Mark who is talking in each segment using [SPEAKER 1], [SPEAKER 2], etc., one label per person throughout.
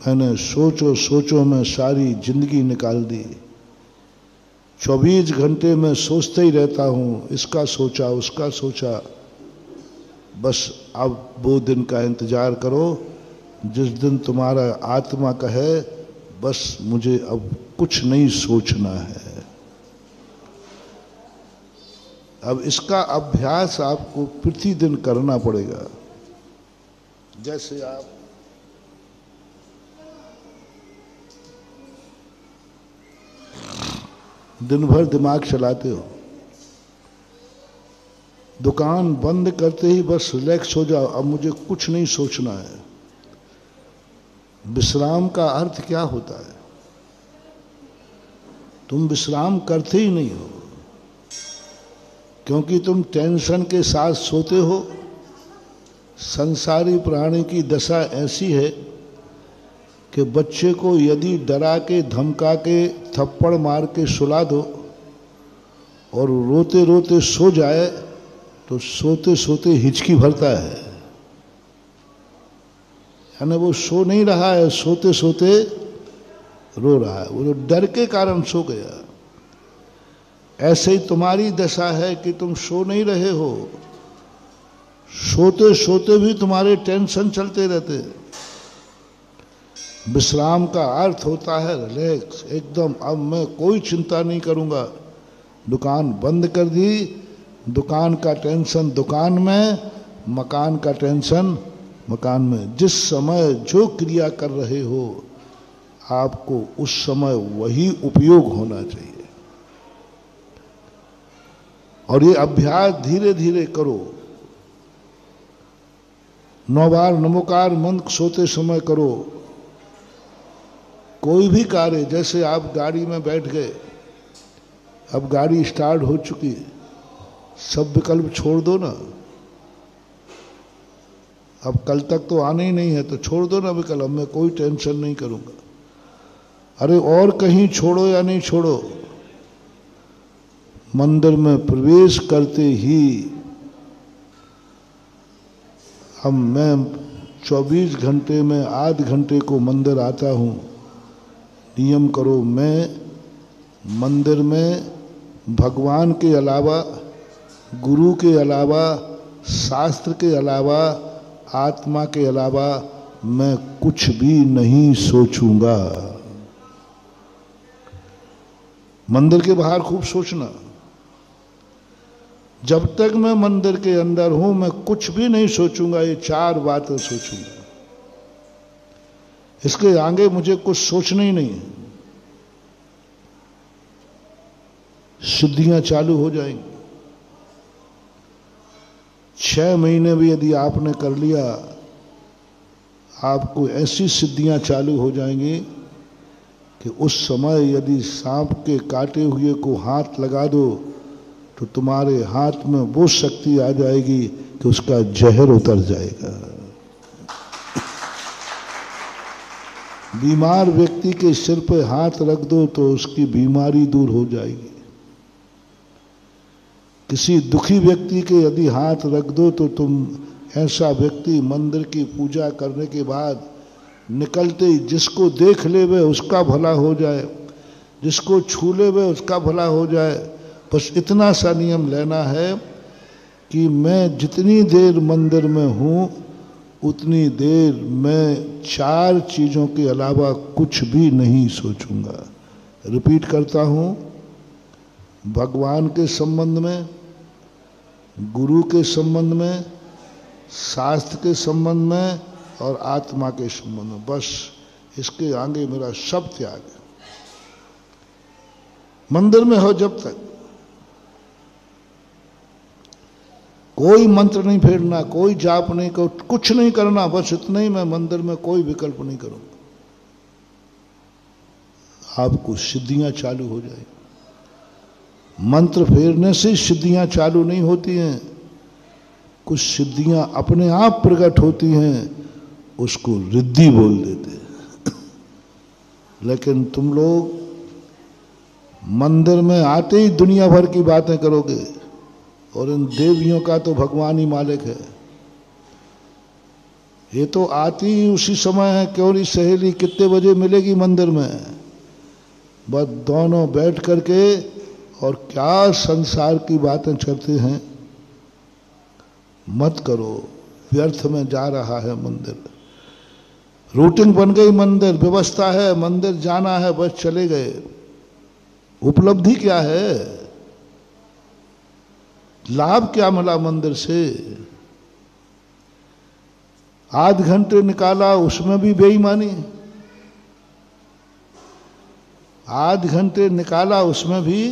[SPEAKER 1] मैंने सोचो सोचो में सारी जिंदगी निकाल दी। 24 घंटे में सोचते ही रहता हूँ, इसका सोचा उसका सोचा। बस अब वो दिन का इंतजार करो जिस दिन तुम्हारा आत्मा कहे बस मुझे अब कुछ नहीं सोचना है। अब इसका अभ्यास आपको प्रतिदिन करना पड़ेगा। जैसे आप दिन भर दिमाग चलाते हो, दुकान बंद करते ही बस रिलैक्स हो जाओ, अब मुझे कुछ नहीं सोचना है। विश्राम का अर्थ क्या होता है? तुम विश्राम करते ही नहीं हो, क्योंकि तुम टेंशन के साथ सोते हो। संसारी प्राणी की दशा ऐसी है कि बच्चे को यदि डरा के धमका के थप्पड़ मार के सुला दो और रोते रोते सो जाए तो सोते सोते हिचकी भरता है, यानी वो सो नहीं रहा है, सोते सोते रो रहा है, वो डर के कारण सो गया। ऐसे ही तुम्हारी दशा है कि तुम सो नहीं रहे हो, सोते सोते भी तुम्हारे टेंशन चलते रहते। विश्राम का अर्थ होता है रिलैक्स एकदम। अब मैं कोई चिंता नहीं करूंगा, दुकान बंद कर दी, दुकान का टेंशन दुकान में, मकान का टेंशन मकान में। जिस समय जो क्रिया कर रहे हो आपको उस समय वही उपयोग होना चाहिए। और ये अभ्यास धीरे धीरे करो। 9 बार नमोकार मंत्र सोते समय करो। कोई भी कार्य, जैसे आप गाड़ी में बैठ गए, अब गाड़ी स्टार्ट हो चुकी है, सब विकल्प छोड़ दो ना। अब कल तक तो आने ही नहीं है तो छोड़ दो ना विकल्प, मैं कोई टेंशन नहीं करूंगा। अरे और कहीं छोड़ो या नहीं छोड़ो, मंदिर में प्रवेश करते ही अब मैं 24 घंटे में आध घंटे को मंदिर आता हूँ। नियम करो, मैं मंदिर में भगवान के अलावा, गुरु के अलावा, शास्त्र के अलावा, आत्मा के अलावा मैं कुछ भी नहीं सोचूंगा। मंदिर के बाहर खूब सोचना। जब तक मैं मंदिर के अंदर हूं मैं कुछ भी नहीं सोचूंगा, ये 4 बातें सोचूंगा। इसके आगे मुझे कुछ सोचना ही नहीं है। सिद्धियां चालू हो जाएंगी। 6 महीने भी यदि आपने कर लिया, आपको ऐसी सिद्धियां चालू हो जाएंगी कि उस समय यदि सांप के काटे हुए को हाथ लगा दो तो तुम्हारे हाथ में वो शक्ति आ जाएगी कि उसका जहर उतर जाएगा। बीमार व्यक्ति के सिर पे हाथ रख दो तो उसकी बीमारी दूर हो जाएगी। किसी दुखी व्यक्ति के यदि हाथ रख दो तो तुम ऐसा व्यक्ति मंदिर की पूजा करने के बाद निकलते ही जिसको देख ले वे उसका भला हो जाए, जिसको छू ले वे उसका भला हो जाए। बस इतना सा नियम लेना है कि मैं जितनी देर मंदिर में हूँ उतनी देर मैं 4 चीज़ों के अलावा कुछ भी नहीं सोचूंगा। रिपीट करता हूँ, भगवान के संबंध में, गुरु के संबंध में, शास्त्र के संबंध में और आत्मा के संबंध में। बस इसके आगे मेरा सब त्याग है। मंदिर में हो जब तक कोई मंत्र नहीं फेरना, कोई जाप नहीं, कुछ नहीं करना। बस इतना ही, मैं मंदिर में कोई विकल्प नहीं करूंगा। आपको सिद्धियां चालू हो जाएगी। मंत्र फेरने से सिद्धियां चालू नहीं होती हैं, कुछ सिद्धियां अपने आप प्रकट होती हैं, उसको रिद्धि बोल देते हैं। लेकिन तुम लोग मंदिर में आते ही दुनिया भर की बातें करोगे और इन देवियों का तो भगवान ही मालिक है। ये तो आती ही उसी समय है, क्यों नहीं सहेली कितने बजे मिलेगी मंदिर में। बस दोनों बैठ करके और क्या संसार की बातें करते हैं। मत करो, व्यर्थ में जा रहा है मंदिर। रूटीन बन गई, मंदिर व्यवस्था है, मंदिर जाना है, बस चले गए। उपलब्धि क्या है, लाभ क्या मिला मंदिर से। आध घंटे निकाला उसमें भी बेईमानी, आध घंटे निकाला उसमें भी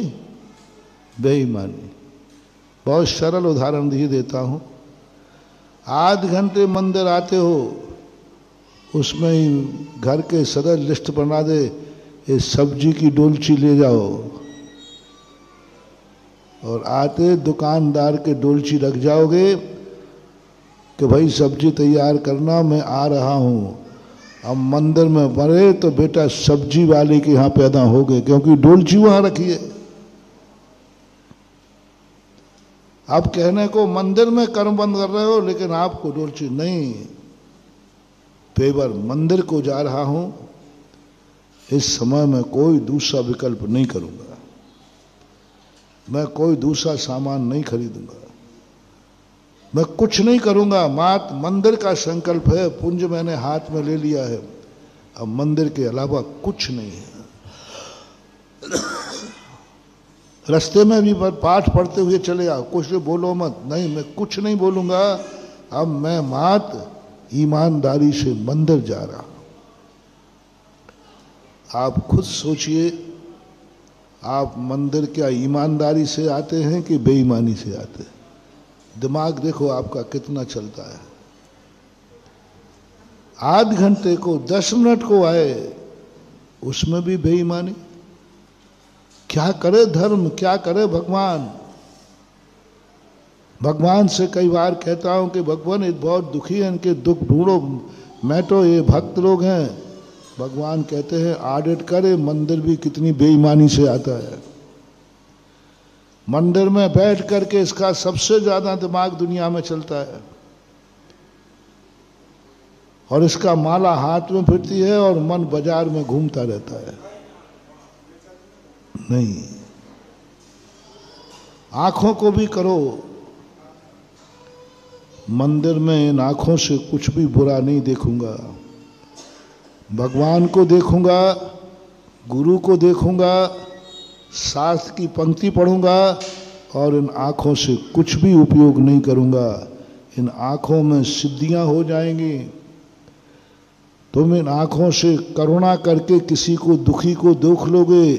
[SPEAKER 1] बेईमानी। बहुत सरल उदाहरण दिए देता हूं। आध घंटे मंदिर आते हो, उसमें ही घर के सदस्य लिस्ट बना दे, ये सब्जी की डोलची ले जाओ, और आते दुकानदार के डोलची रख जाओगे कि भाई सब्जी तैयार करना, मैं आ रहा हूं। अब मंदिर में मरे तो बेटा सब्जी वाले के यहां पैदा हो गए, क्योंकि डोलची वहां रखी है। अब कहने को मंदिर में कर्म बंद कर रहे हो, लेकिन आपको डोलची नहीं। पेवर मंदिर को जा रहा हूं, इस समय में कोई दूसरा विकल्प नहीं करूंगा, मैं कोई दूसरा सामान नहीं खरीदूंगा, मैं कुछ नहीं करूंगा। मात मंदिर का संकल्प है, पुंज मैंने हाथ में ले लिया है, अब मंदिर के अलावा कुछ नहीं है। रास्ते में भी पाठ पढ़ते हुए चले आओ, कुछ बोलो मत, नहीं मैं कुछ नहीं बोलूंगा। अब मैं मात ईमानदारी से मंदिर जा रहा हूं। आप खुद सोचिए, आप मंदिर क्या ईमानदारी से आते हैं कि बेईमानी से आते हैं? दिमाग देखो आपका कितना चलता है। आध घंटे को 10 मिनट को आए, उसमें भी बेईमानी। क्या करे धर्म, क्या करे भगवान। भगवान से कई बार कहता हूं कि भगवान ये बहुत दुखी हैं, इनके दुख ढूंढो, मैं तो ये भक्त लोग हैं। भगवान कहते हैं ऑडिट करे, मंदिर भी कितनी बेईमानी से आता है। मंदिर में बैठ करके इसका सबसे ज्यादा दिमाग दुनिया में चलता है, और इसका माला हाथ में फिरती है और मन बाजार में घूमता रहता है। नहीं, आंखों को भी करो। मंदिर में इन आंखों से कुछ भी बुरा नहीं देखूंगा, भगवान को देखूंगा, गुरु को देखूंगा, शास्त्र की पंक्ति पढ़ूंगा, और इन आंखों से कुछ भी उपयोग नहीं करूंगा। इन आंखों में सिद्धियां हो जाएंगी। तुम इन आंखों से करुणा करके किसी को दुखी को देख लोगे,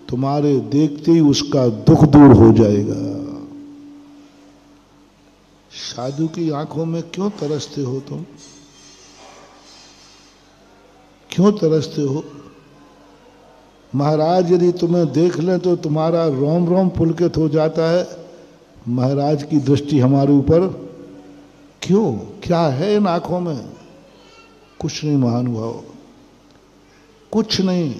[SPEAKER 1] तुम्हारे देखते ही उसका दुख दूर हो जाएगा। साधु की आंखों में क्यों तरसते हो तुम? क्यों तरसते हो? महाराज यदि तुम्हें देख लें तो तुम्हारा रोम रोम पुलकित हो जाता है। महाराज की दृष्टि हमारे ऊपर क्यों? क्या है इन आंखों में? कुछ नहीं महानुभाव, कुछ नहीं।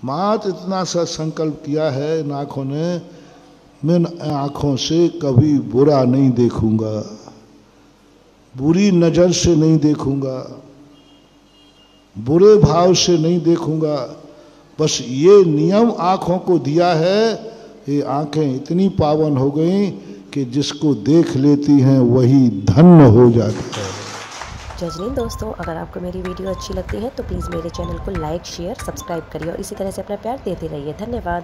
[SPEAKER 1] मात इतना सा संकल्प किया है इन आंखों ने, मैं आंखों से कभी बुरा नहीं देखूंगा, बुरी नजर से नहीं देखूंगा, बुरे भाव से नहीं देखूंगा। बस ये नियम आंखों को दिया है। ये आंखें इतनी पावन हो गई कि जिसको देख लेती हैं वही धन्य हो जाता है।
[SPEAKER 2] जय हिंद दोस्तों, अगर आपको मेरी वीडियो अच्छी लगती है तो प्लीज़ मेरे चैनल को लाइक, शेयर, सब्सक्राइब करिए और इसी तरह से अपना प्यार देते रहिए। धन्यवाद।